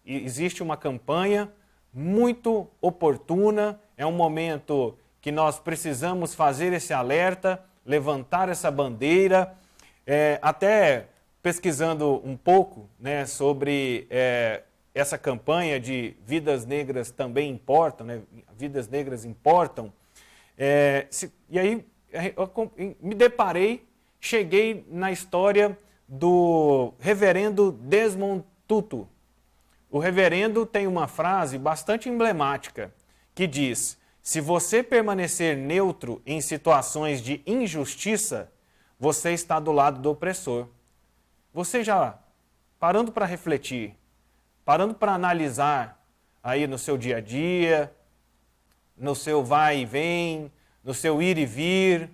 existe uma campanha muito oportuna, é um momento que nós precisamos fazer esse alerta, levantar essa bandeira, até pesquisando um pouco, né, sobre essa campanha de vidas negras também importam, né, vidas negras importam, e aí eu me deparei, cheguei na história do reverendo Desmond Tutu. O reverendo tem uma frase bastante emblemática que diz: se você permanecer neutro em situações de injustiça, você está do lado do opressor. Você já, parando para refletir, parando para analisar aí no seu dia a dia, no seu vai e vem, no seu ir e vir,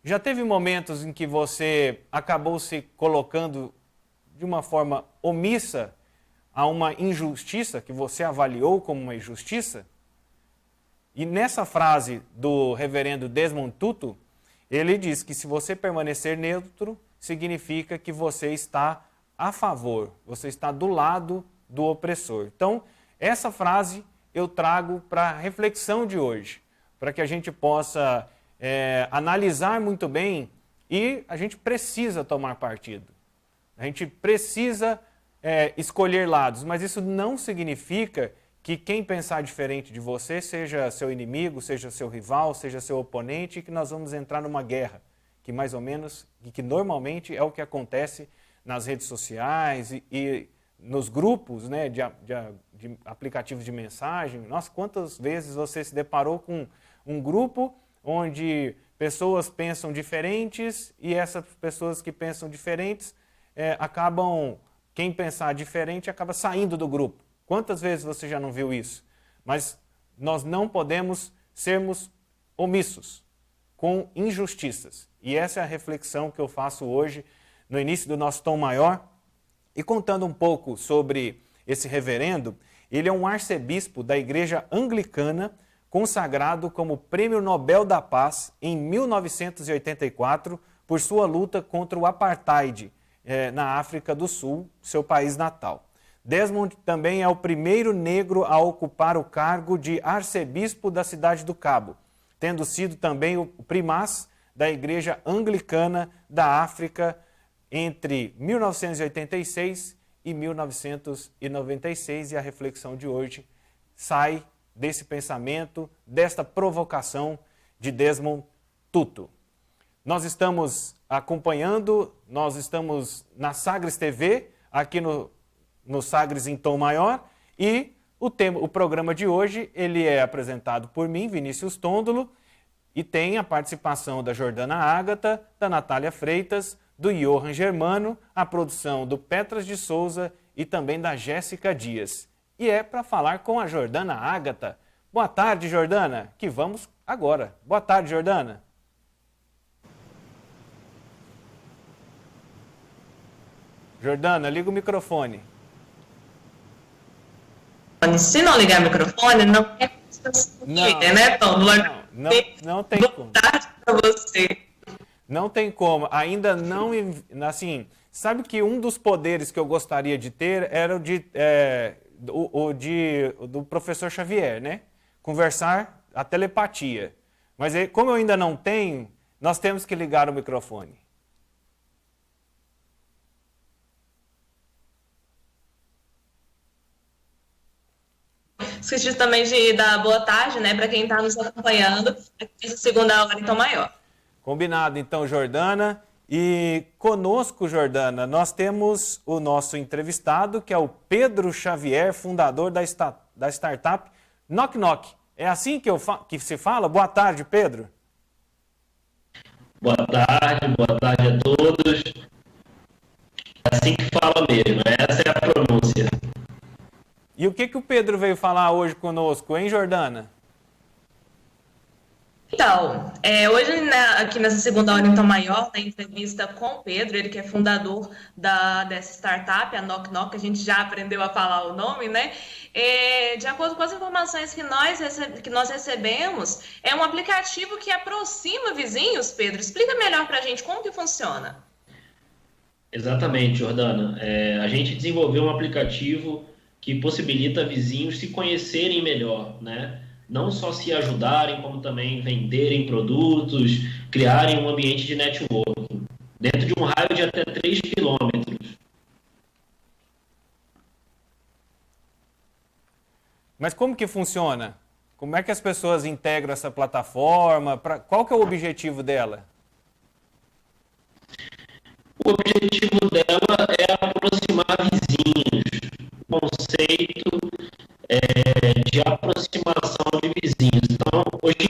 já teve momentos em que você acabou se colocando de uma forma omissa a uma injustiça que você avaliou como uma injustiça? E nessa frase do reverendo Desmond Tutu, ele diz que se você permanecer neutro, significa que você está a favor, você está do lado do opressor. Então, essa frase eu trago para a reflexão de hoje, para que a gente possa analisar muito bem, e a gente precisa tomar partido. A gente precisa escolher lados, mas isso não significa que quem pensar diferente de você seja seu inimigo, seja seu rival, seja seu oponente, e que nós vamos entrar numa guerra, que mais ou menos, e que normalmente é o que acontece nas redes sociais e nos grupos, né, de aplicativos de mensagem. Nossa, quantas vezes você se deparou com um grupo onde pessoas pensam diferentes, e essas pessoas que pensam diferentes quem pensar diferente acaba saindo do grupo. Quantas vezes você já não viu isso? Mas nós não podemos sermos omissos com injustiças. E essa é a reflexão que eu faço hoje, no início do nosso Tom Maior. E contando um pouco sobre esse reverendo, ele é um arcebispo da Igreja Anglicana, consagrado como Prêmio Nobel da Paz em 1984 por sua luta contra o apartheid na África do Sul, seu país natal. Desmond também é o primeiro negro a ocupar o cargo de arcebispo da cidade do Cabo, tendo sido também o primaz da Igreja Anglicana da África entre 1986 e 1996, e a reflexão de hoje sai desse pensamento, desta provocação de Desmond Tutu. Nós estamos acompanhando, nós estamos na Sagres TV, aqui no Sagres em Tom Maior, e o programa de hoje ele é apresentado por mim, Vinícius Tondolo, e tem a participação da Jordana Ágata, da Natália Freitas, do Johan Germano, a produção do Petras de Souza e também da Jéssica Dias. E é para falar com a Jordana Ágata. Boa tarde, Jordana, que vamos agora. Boa tarde, Jordana. Jordana, liga o microfone. Se não ligar o microfone, não é né, Tom? Não tem como. Boa tarde para você. Não tem como. Ainda não, assim, sabe que um dos poderes que eu gostaria de ter era do professor Xavier, né? Conversar, a telepatia. Mas como eu ainda não tenho, nós temos que ligar o microfone. Esqueci também de dar boa tarde, né, para quem está nos acompanhando aqui nessa segunda hora em Tom Maior. Combinado, então, Jordana. E conosco, Jordana, nós temos o nosso entrevistado, que é o Pedro Xavier, fundador da startup Knock Knock. É assim que se fala? Boa tarde, Pedro. Boa tarde a todos. É assim que fala mesmo, essa é a pronúncia. E o que o Pedro veio falar hoje conosco, hein, Jordana? Então, hoje aqui nessa segunda hora em Tom Maior, na entrevista com o Pedro, ele que é fundador dessa startup, a Knock Knock, a gente já aprendeu a falar o nome, né? De acordo com as informações que nós recebemos, é um aplicativo que aproxima vizinhos, Pedro. Explica melhor para a gente como que funciona. Exatamente, Jordana. A gente desenvolveu um aplicativo que possibilita vizinhos se conhecerem melhor, né? Não só se ajudarem, como também venderem produtos, criarem um ambiente de networking, dentro de um raio de até 3 quilômetros. Mas como que funciona? Como é que as pessoas integram essa plataforma? Qual que é o objetivo dela? O objetivo dela é aproximar vizinhos. O conceito de aproximação de vizinhos. Então, hoje,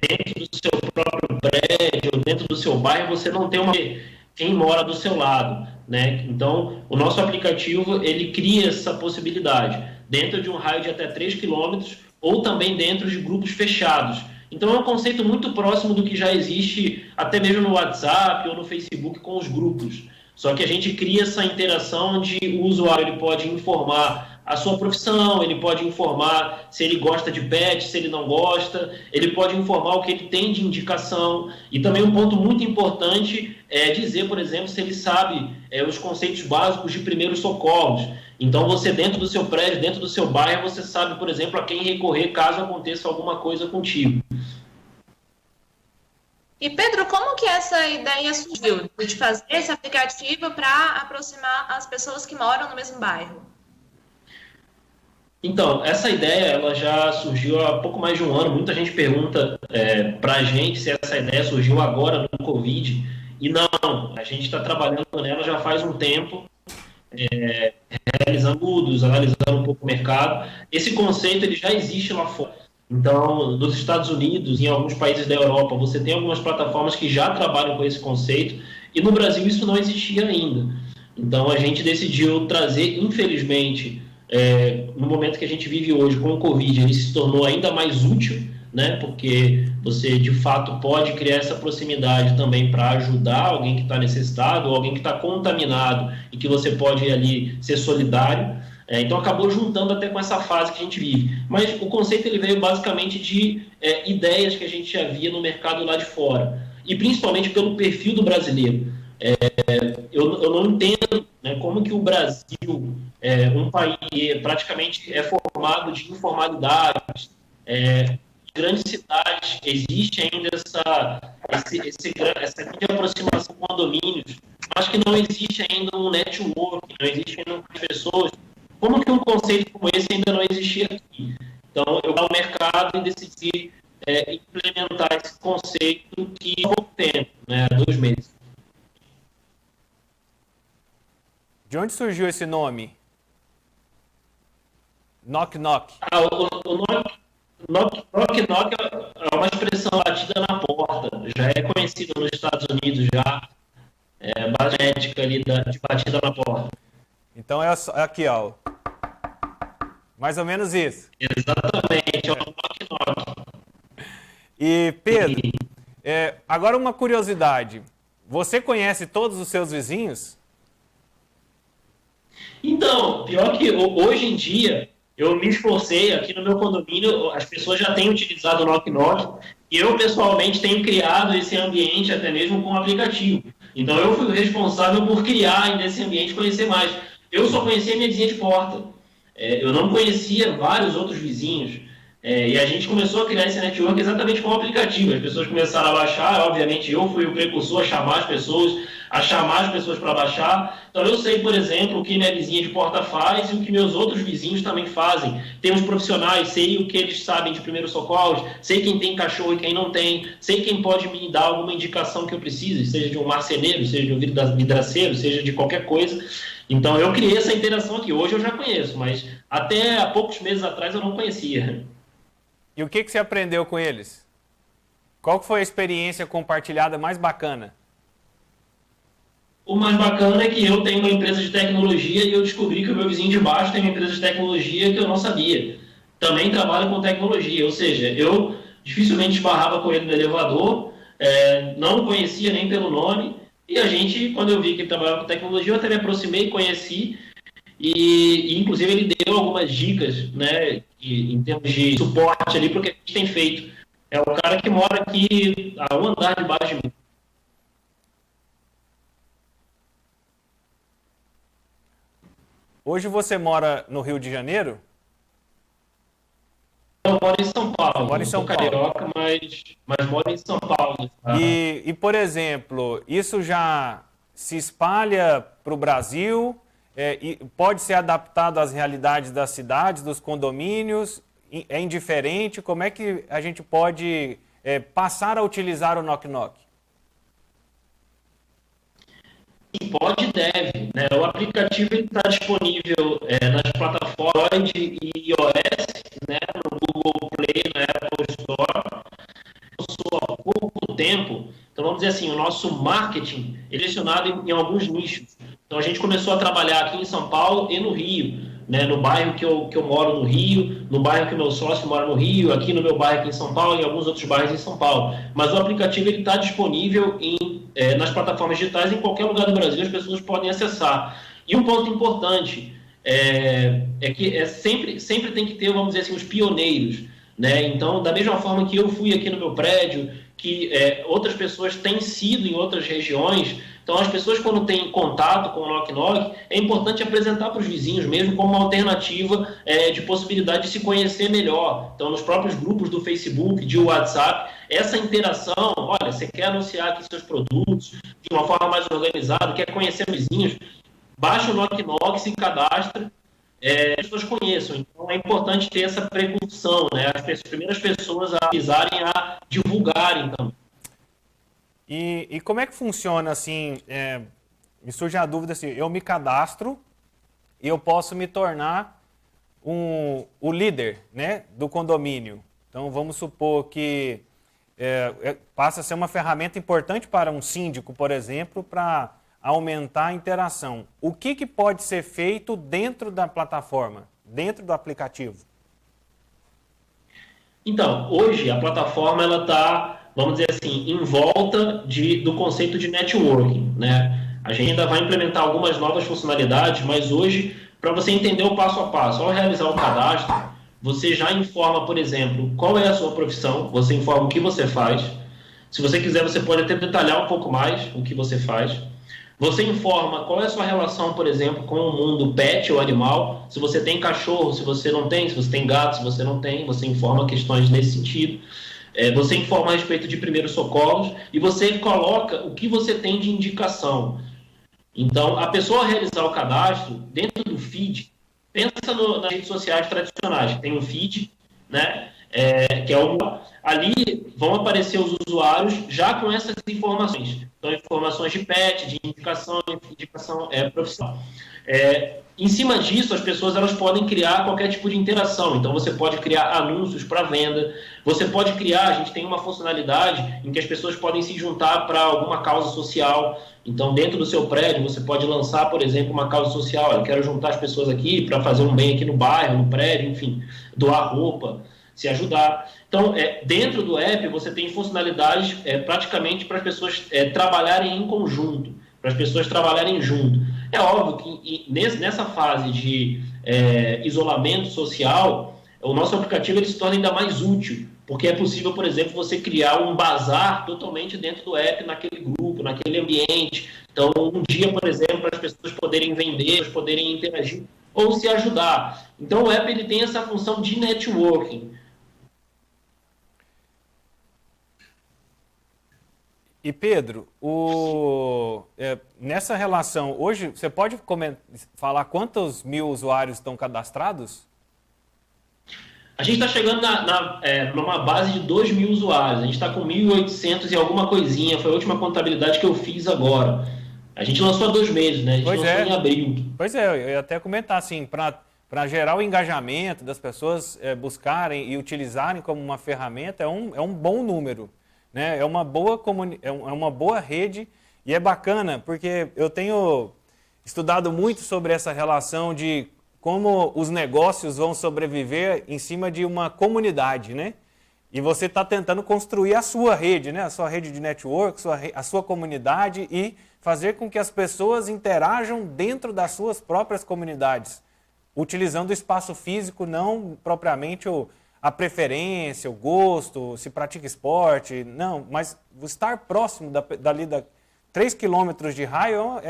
dentro do seu próprio prédio, ou dentro do seu bairro, você não tem quem mora do seu lado, né? Então, o nosso aplicativo, ele cria essa possibilidade, dentro de um raio de até 3 quilômetros, ou também dentro de grupos fechados. Então, é um conceito muito próximo do que já existe até mesmo no WhatsApp ou no Facebook com os grupos. Só que a gente cria essa interação onde o usuário ele pode informar a sua profissão, ele pode informar se ele gosta de pet, se ele não gosta, ele pode informar o que ele tem de indicação. E também um ponto muito importante é dizer, por exemplo, se ele sabe os conceitos básicos de primeiros socorros. Então, você dentro do seu prédio, dentro do seu bairro, você sabe, por exemplo, a quem recorrer caso aconteça alguma coisa contigo. E Pedro, como que essa ideia surgiu de fazer esse aplicativo para aproximar as pessoas que moram no mesmo bairro? Então, essa ideia ela já surgiu há pouco mais de um ano. Muita gente pergunta para a gente se essa ideia surgiu agora no Covid. E não, a gente está trabalhando nela já faz um tempo, realizando estudos, analisando um pouco o mercado. Esse conceito ele já existe lá fora. Então, nos Estados Unidos, em alguns países da Europa, você tem algumas plataformas que já trabalham com esse conceito, e no Brasil isso não existia ainda. Então, a gente decidiu trazer, infelizmente, no momento que a gente vive hoje com o Covid, ele se tornou ainda mais útil, né? Porque você, de fato, pode criar essa proximidade também para ajudar alguém que está necessitado, ou alguém que está contaminado, e que você pode ali ser solidário. Então acabou juntando até com essa fase que a gente vive. Mas o conceito ele veio basicamente de ideias que a gente já via no mercado lá de fora. E principalmente pelo perfil do brasileiro. Eu não entendo, né, como que o Brasil, um país praticamente formado de informalidades, grandes cidades, existe ainda essa grande aproximação com condomínios, mas que não existe ainda um network, não existe ainda pessoas. Como que um conceito como esse ainda não existia aqui? Então, eu fui ao mercado e decidi implementar esse conceito que há pouco tempo, né, há 2 meses. De onde surgiu esse nome? Knock Knock. Knock Knock é uma expressão batida na porta. Já é conhecido nos Estados Unidos, já. Base ética ali de batida na porta. Então é aqui, ó. Mais ou menos isso. Exatamente, é o Knock Knock. E Pedro, agora uma curiosidade. Você conhece todos os seus vizinhos? Então, pior que hoje em dia, eu me esforcei aqui no meu condomínio, as pessoas já têm utilizado o Knock Knock, e eu pessoalmente tenho criado esse ambiente até mesmo com o aplicativo. Então eu fui o responsável por criar ainda esse ambiente, conhecer mais. Eu só conhecia minha vizinha de porta. Eu não conhecia vários outros vizinhos. E a gente começou a criar esse network exatamente com o aplicativo. As pessoas começaram a baixar, obviamente eu fui o precursor a chamar as pessoas para baixar. Então eu sei, por exemplo, o que minha vizinha de porta faz e o que meus outros vizinhos também fazem. Temos profissionais, sei o que eles sabem de primeiros socorros, sei quem tem cachorro e quem não tem, sei quem pode me dar alguma indicação que eu precise, seja de um marceneiro, seja de um vidraceiro, seja de qualquer coisa. Então eu criei essa interação aqui. Hoje eu já conheço, mas até há poucos meses atrás eu não conhecia. E o que você aprendeu com eles? Qual foi a experiência compartilhada mais bacana? O mais bacana é que eu tenho uma empresa de tecnologia e eu descobri que o meu vizinho de baixo tem uma empresa de tecnologia que eu não sabia. Também trabalha com tecnologia, ou seja, eu dificilmente esbarrava com ele no elevador, não o conhecia nem pelo nome, e a gente, quando eu vi que ele trabalhava com tecnologia, eu até me aproximei, conheci, e inclusive ele deu algumas dicas, né, em termos de suporte ali para o que a gente tem feito. É o cara que mora aqui a um andar de baixo de mim. hoje você mora no Rio de Janeiro? Eu moro em São Você Paulo. mora em Eu São sou Paulo. carioca, mas moro em São Paulo. Tá? E, por exemplo, isso já se espalha para o Brasil, e pode ser adaptado às realidades das cidades, dos condomínios, é indiferente? Como é que a gente pode passar a utilizar o Knock Knock? Sim, pode e deve, né? O aplicativo está disponível nas plataformas Android e iOS, né? No Google Play, na Apple Store. Começou há pouco tempo, então vamos dizer assim, o nosso marketing é direcionado em alguns nichos. Então a gente começou a trabalhar aqui em São Paulo e no Rio, né? No bairro que eu moro no Rio, no bairro que o meu sócio mora no Rio, aqui no meu bairro aqui em São Paulo e em alguns outros bairros em São Paulo. Mas o aplicativo está disponível nas plataformas digitais em qualquer lugar do Brasil, as pessoas podem acessar. E um ponto importante é que sempre tem que ter, vamos dizer assim, os pioneiros. Né? Então, da mesma forma que eu fui aqui no meu prédio, que outras pessoas têm sido em outras regiões, então as pessoas quando têm contato com o Knock Knock, é importante apresentar para os vizinhos mesmo como uma alternativa de possibilidade de se conhecer melhor. Então, nos próprios grupos do Facebook, de WhatsApp, essa interação, olha, você quer anunciar aqui seus produtos de uma forma mais organizada, quer conhecer vizinhos, baixa o Knock Knock, se cadastra, as pessoas conheçam. Então, é importante ter essa precursão, né? As primeiras pessoas a avisarem, a divulgarem também. E como é que funciona, assim, me surge a dúvida, assim, eu me cadastro e eu posso me tornar o líder, né, do condomínio. Então, vamos supor que passa a ser uma ferramenta importante para um síndico, por exemplo, para aumentar a interação. O que pode ser feito dentro da plataforma, dentro do aplicativo? Então, hoje a plataforma ela está, vamos dizer assim, em volta do conceito de networking, né? A gente ainda vai implementar algumas novas funcionalidades, mas hoje, para você entender o passo a passo, ao realizar o cadastro, você já informa, por exemplo, qual é a sua profissão, você informa o que você faz. Se você quiser, você pode até detalhar um pouco mais o que você faz. Você informa qual é a sua relação, por exemplo, com o mundo pet ou animal. Se você tem cachorro, se você não tem, se você tem gato, se você não tem, você informa questões nesse sentido. Você informa a respeito de primeiros socorros e você coloca o que você tem de indicação. Então, a pessoa ao realizar o cadastro, dentro do feed, pensa nas redes sociais tradicionais. Tem um feed, né? Que é ali vão aparecer os usuários já com essas informações. Então, informações de pet, de indicação profissional. Em cima disso, as pessoas elas podem criar qualquer tipo de interação. Então, você pode criar anúncios para venda. Você pode criar, a gente tem uma funcionalidade em que as pessoas podem se juntar para alguma causa social. Então, dentro do seu prédio, você pode lançar, por exemplo, uma causa social. Eu quero juntar as pessoas aqui para fazer um bem aqui no bairro, no prédio, enfim, doar roupa, se ajudar. Então, dentro do app, você tem funcionalidades praticamente para as pessoas trabalharem em conjunto, para as pessoas trabalharem junto. É óbvio que nessa fase de isolamento social, o nosso aplicativo ele se torna ainda mais útil, porque é possível, por exemplo, você criar um bazar totalmente dentro do app, naquele grupo, naquele ambiente. Então, um dia, por exemplo, para as pessoas poderem vender, poderem interagir ou se ajudar. Então, o app ele tem essa função de networking. E Pedro, nessa relação, hoje você pode falar quantos mil usuários estão cadastrados? A gente está chegando numa base de 2.000 usuários. A gente está com 1.800 e alguma coisinha. Foi a última contabilidade que eu fiz agora. A gente lançou há 2 meses, né? A gente lançou em abril. Pois é, eu ia até comentar assim, para gerar o engajamento das pessoas buscarem e utilizarem como uma ferramenta, é um bom número. Né? É uma boa rede e é bacana porque eu tenho estudado muito sobre essa relação de como os negócios vão sobreviver em cima de uma comunidade, né? E você está tentando construir a sua rede, né? A sua rede de network, a sua comunidade e fazer com que as pessoas interajam dentro das suas próprias comunidades, utilizando o espaço físico, não propriamente a preferência, o gosto, se pratica esporte, não, mas estar próximo dali 3 quilômetros de raio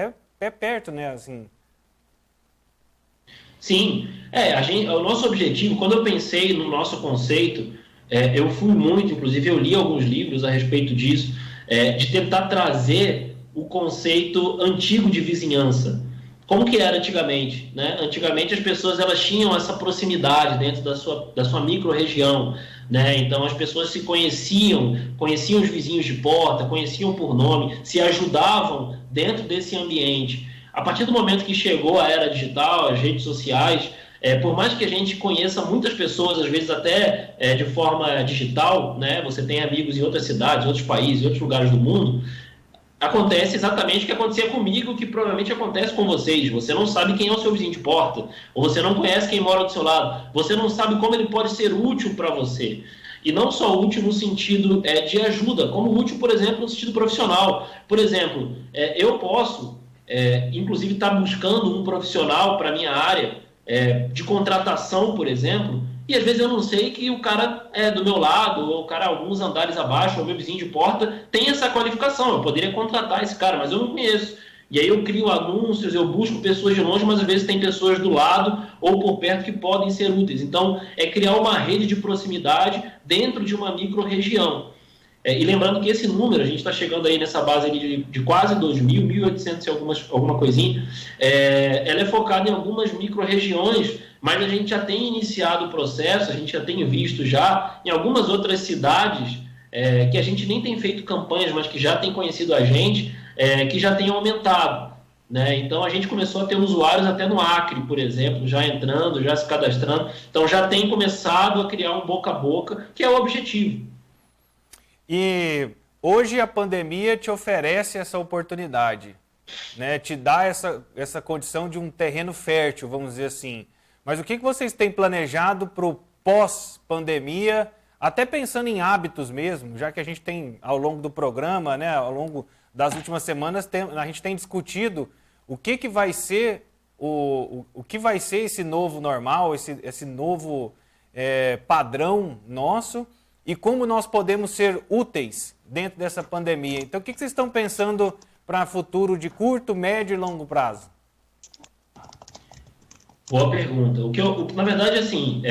é perto, né? Assim. Sim, o nosso objetivo, quando eu pensei no nosso conceito, eu fui muito, inclusive eu li alguns livros a respeito disso, de tentar trazer o conceito antigo de vizinhança. Como que era antigamente, né? Antigamente as pessoas elas tinham essa proximidade dentro da sua micro-região, né? Então as pessoas se conheciam os vizinhos de porta, conheciam por nome, se ajudavam dentro desse ambiente. A partir do momento que chegou a era digital, as redes sociais, por mais que a gente conheça muitas pessoas, às vezes até de forma digital, né? Você tem amigos em outras cidades, outros países, outros lugares do mundo, acontece exatamente o que acontecia comigo, que provavelmente acontece com vocês. Você não sabe quem é o seu vizinho de porta, ou você não conhece quem mora do seu lado, você não sabe como ele pode ser útil para você. E não só útil no sentido de ajuda, como útil, por exemplo, no sentido profissional. Por exemplo, eu posso, inclusive, estar buscando um profissional para a minha área, de contratação, por exemplo, e às vezes eu não sei que o cara é do meu lado, ou o cara alguns andares abaixo, ou meu vizinho de porta, tem essa qualificação. Eu poderia contratar esse cara, mas eu não conheço. E aí eu crio anúncios, eu busco pessoas de longe, mas às vezes tem pessoas do lado ou por perto que podem ser úteis. Então, é criar uma rede de proximidade dentro de uma micro-região. E lembrando que esse número, a gente está chegando aí nessa base ali de quase 2.000, 1.800 e alguma coisinha, ela é focada em algumas micro-regiões, mas a gente já tem iniciado o processo, a gente já tem visto já em algumas outras cidades, que a gente nem tem feito campanhas, mas que já tem conhecido a gente, que já tem aumentado. Né? Então a gente começou a ter usuários até no Acre, por exemplo, já entrando, já se cadastrando. Então já tem começado a criar um boca a boca, que é o objetivo. E hoje a pandemia te oferece essa oportunidade, né? Te dá essa condição de um terreno fértil, vamos dizer assim. Mas o que vocês têm planejado para o pós-pandemia, até pensando em hábitos mesmo, já que a gente tem, ao longo do programa, né, ao longo das últimas semanas, a gente tem discutido o que vai ser o que vai ser esse novo normal, esse novo padrão nosso, e como nós podemos ser úteis dentro dessa pandemia. Então, o que vocês estão pensando para futuro de curto, médio e longo prazo? Boa pergunta. Na verdade, assim,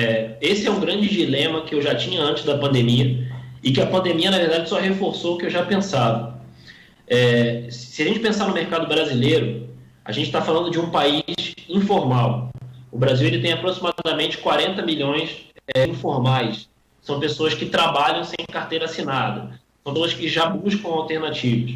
esse é um grande dilema que eu já tinha antes da pandemia e que a pandemia, na verdade, só reforçou o que eu já pensava. Se a gente pensar no mercado brasileiro, a gente está falando de um país informal. O Brasil ele tem aproximadamente 40 milhões informais. São pessoas que trabalham sem carteira assinada. São pessoas que já buscam alternativas.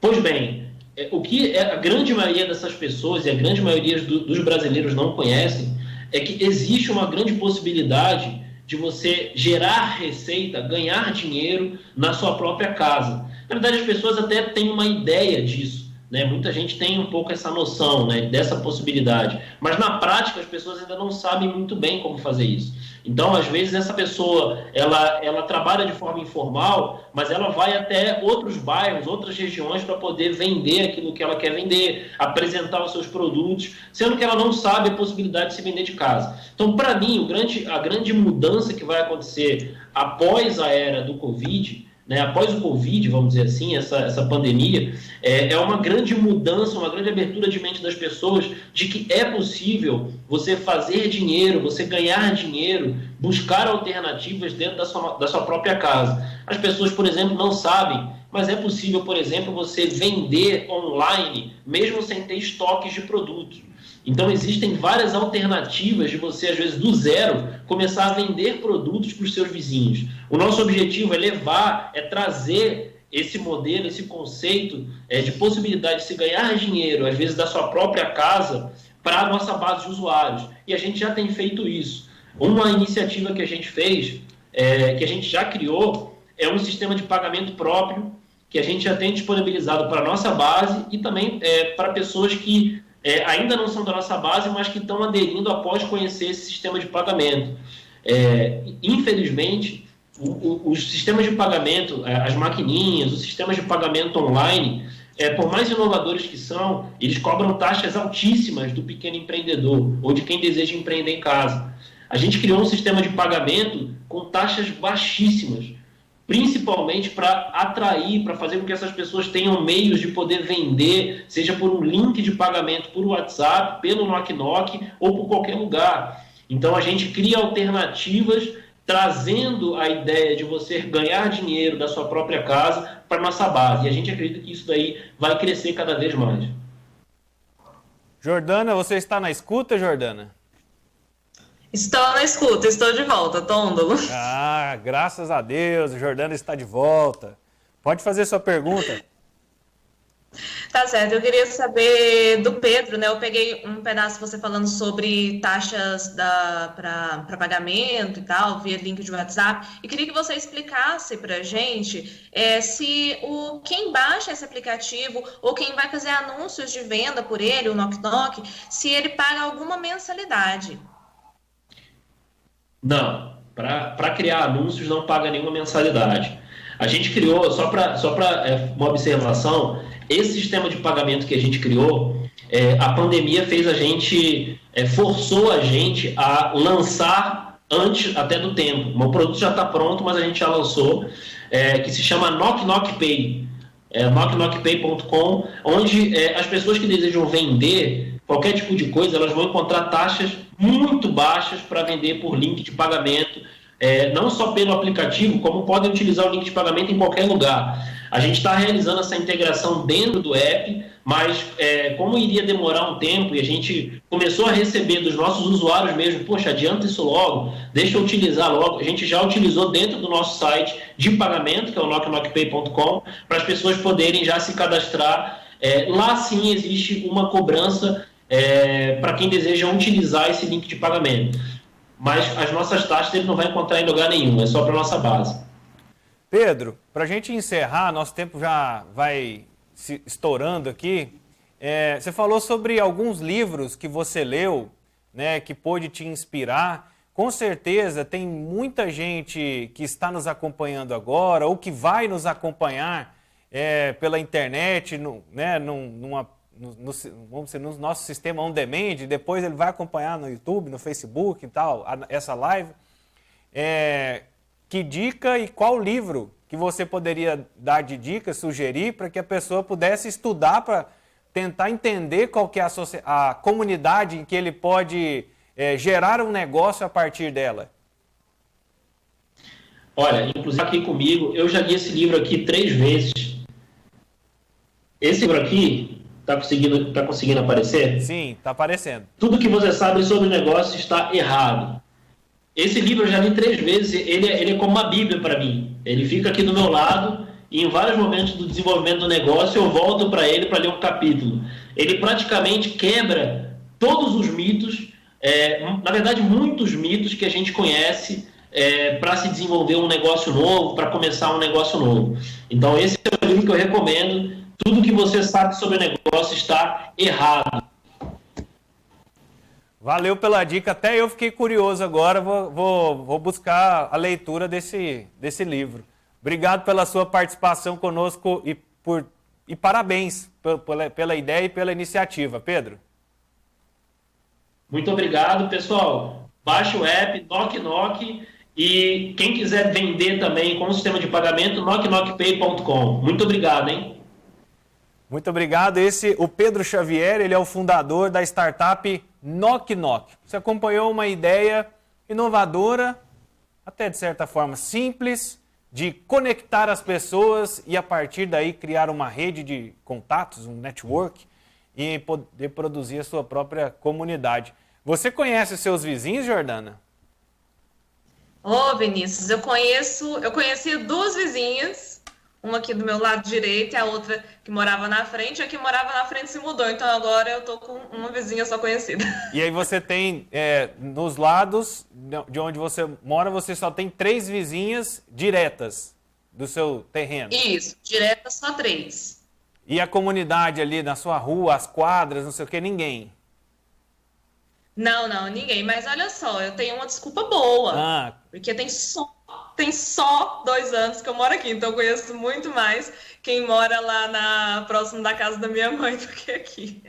Pois bem, o que a grande maioria dessas pessoas e a grande maioria dos brasileiros não conhecem é que existe uma grande possibilidade de você gerar receita, ganhar dinheiro na sua própria casa. Na verdade, as pessoas até têm uma ideia disso, né? Muita gente tem um pouco essa noção, né, dessa possibilidade. Mas, na prática, as pessoas ainda não sabem muito bem como fazer isso. Então, às vezes, essa pessoa, ela trabalha de forma informal, mas ela vai até outros bairros, outras regiões para poder vender aquilo que ela quer vender, apresentar os seus produtos, sendo que ela não sabe a possibilidade de se vender de casa. Então, para mim, a grande mudança que vai acontecer após a era do Covid, né, após o Covid, vamos dizer assim, essa pandemia, é uma grande mudança, uma grande abertura de mente das pessoas de que é possível você fazer dinheiro, você ganhar dinheiro, buscar alternativas dentro da sua própria casa. As pessoas, por exemplo, não sabem, mas é possível, por exemplo, você vender online, mesmo sem ter estoques de produtos. Então, existem várias alternativas de você, às vezes, do zero, começar a vender produtos para os seus vizinhos. O nosso objetivo é trazer esse modelo, esse conceito de possibilidade de se ganhar dinheiro, às vezes, da sua própria casa, para a nossa base de usuários. E a gente já tem feito isso. Uma iniciativa que a gente fez, que a gente já criou, é um sistema de pagamento próprio, que a gente já tem disponibilizado para a nossa base e também para pessoas que ainda não são da nossa base, mas que estão aderindo após conhecer esse sistema de pagamento. Infelizmente, os sistemas de pagamento, as maquininhas, os sistemas de pagamento online, por mais inovadores que são, eles cobram taxas altíssimas do pequeno empreendedor ou de quem deseja empreender em casa. A gente criou um sistema de pagamento com taxas baixíssimas, principalmente para atrair, para fazer com que essas pessoas tenham meios de poder vender, seja por um link de pagamento por WhatsApp, pelo Knock Knock ou por qualquer lugar. Então a gente cria alternativas trazendo a ideia de você ganhar dinheiro da sua própria casa para a nossa base. E a gente acredita que isso daí vai crescer cada vez mais. Jordana, você está na escuta, Jordana? Estou na escuta, estou de volta, Tôndolo. Ah, graças a Deus, a Jordana está de volta. Pode fazer sua pergunta. Tá certo, eu queria saber do Pedro, né? Eu peguei um pedaço você falando sobre taxas para pagamento e tal, via link de WhatsApp, e queria que você explicasse para a gente se quem baixa esse aplicativo ou quem vai fazer anúncios de venda por ele, o Knock Knock, se ele paga alguma mensalidade. Não, para criar anúncios não paga nenhuma mensalidade. A gente criou, só para uma observação, esse sistema de pagamento que a gente criou, a pandemia fez a gente, forçou a gente a lançar antes até do tempo. O produto já está pronto, mas a gente já lançou, que se chama Knock Knock Pay, knockknockpay.com, onde as pessoas que desejam vender qualquer tipo de coisa, elas vão encontrar taxas muito baixas para vender por link de pagamento, não só pelo aplicativo, como podem utilizar o link de pagamento em qualquer lugar. A gente está realizando essa integração dentro do app, mas como iria demorar um tempo e a gente começou a receber dos nossos usuários mesmo, poxa, adianta isso logo, deixa eu utilizar logo. A gente já utilizou dentro do nosso site de pagamento, que é o knockknockpay.com, para as pessoas poderem já se cadastrar. Lá sim existe uma cobrança para quem deseja utilizar esse link de pagamento. Mas as nossas taxas ele não vai encontrar em lugar nenhum, é só para a nossa base. Pedro, para a gente encerrar, nosso tempo já vai se estourando aqui. Você falou sobre alguns livros que você leu, né, que pôde te inspirar. Com certeza tem muita gente que está nos acompanhando agora ou que vai nos acompanhar pela internet, vamos dizer, no nosso sistema on demand, depois ele vai acompanhar no YouTube, no Facebook e tal, essa live. Que dica e qual livro que você poderia dar de dica, sugerir, para que a pessoa pudesse estudar para tentar entender qual que é a comunidade em que ele pode gerar um negócio a partir dela? Olha, inclusive aqui comigo, eu já li esse livro aqui 3 vezes. Esse livro aqui, tá conseguindo aparecer? Sim, está aparecendo. Tudo que você sabe sobre o negócio está errado. Esse livro eu já li 3 vezes, ele é como uma bíblia para mim. Ele fica aqui do meu lado e em vários momentos do desenvolvimento do negócio eu volto para ele para ler um capítulo. Ele praticamente quebra todos os mitos, na verdade muitos mitos que a gente conhece para se desenvolver um negócio novo, para começar um negócio novo. Então esse é o livro que eu recomendo. Tudo que você sabe sobre o negócio está errado. Valeu pela dica, até eu fiquei curioso agora, vou buscar a leitura desse livro. Obrigado pela sua participação conosco e parabéns pela ideia e pela iniciativa, Pedro. Muito obrigado, pessoal. Baixe o app, Knock Knock, e quem quiser vender também com o sistema de pagamento, knockknockpay.com. Muito obrigado, hein? Muito obrigado. O Pedro Xavier, ele é o fundador da startup Knock Knock. Você acompanhou uma ideia inovadora, até de certa forma simples, de conectar as pessoas e a partir daí criar uma rede de contatos, um network, e poder produzir a sua própria comunidade. Você conhece os seus vizinhos, Jordana? Ô, Vinícius, eu conheci 2 vizinhas, uma aqui do meu lado direito e a outra que morava na frente. A que morava na frente se mudou, então agora eu tô com uma vizinha só conhecida. E aí você tem, nos lados de onde você mora, você só tem 3 vizinhas diretas do seu terreno. Isso, direta só 3. E a comunidade ali na sua rua, as quadras, não sei o que, ninguém? Não, ninguém. Mas olha só, eu tenho uma desculpa boa. Porque tem só 2 anos que eu moro aqui, então eu conheço muito mais quem mora lá próximo da casa da minha mãe do que aqui.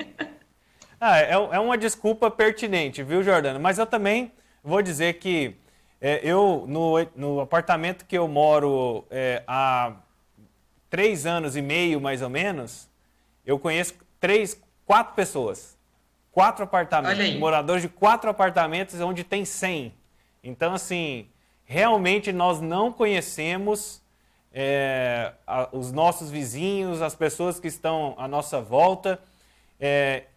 É uma desculpa pertinente, viu, Jordana? Mas eu também vou dizer que No apartamento que eu moro há 3 anos e meio, mais ou menos, eu conheço 4 pessoas. 4 apartamentos, moradores de 4 apartamentos, onde tem 100. Então, assim, realmente nós não conhecemos os nossos vizinhos, as pessoas que estão à nossa volta.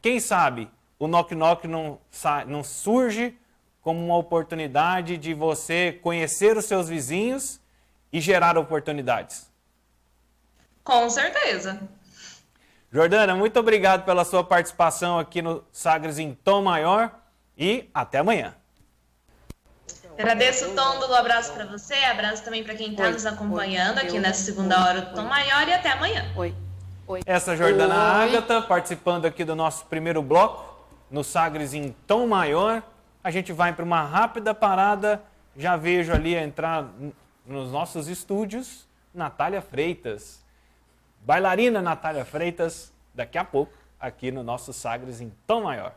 Quem sabe o Knock Knock não surge como uma oportunidade de você conhecer os seus vizinhos e gerar oportunidades. Com certeza. Jordana, muito obrigado pela sua participação aqui no Sagres em Tom Maior e até amanhã. Agradeço, Tom, um abraço para você, abraço também para quem está nos acompanhando aqui nessa segunda hora do Tom Maior e até amanhã. Essa é a Jordana Ágata, participando aqui do nosso primeiro bloco, no Sagres em Tom Maior. A gente vai para uma rápida parada, já vejo ali entrar nos nossos estúdios, Natália Freitas. Bailarina Natália Freitas, daqui a pouco, aqui no nosso Sagres em Tom Maior.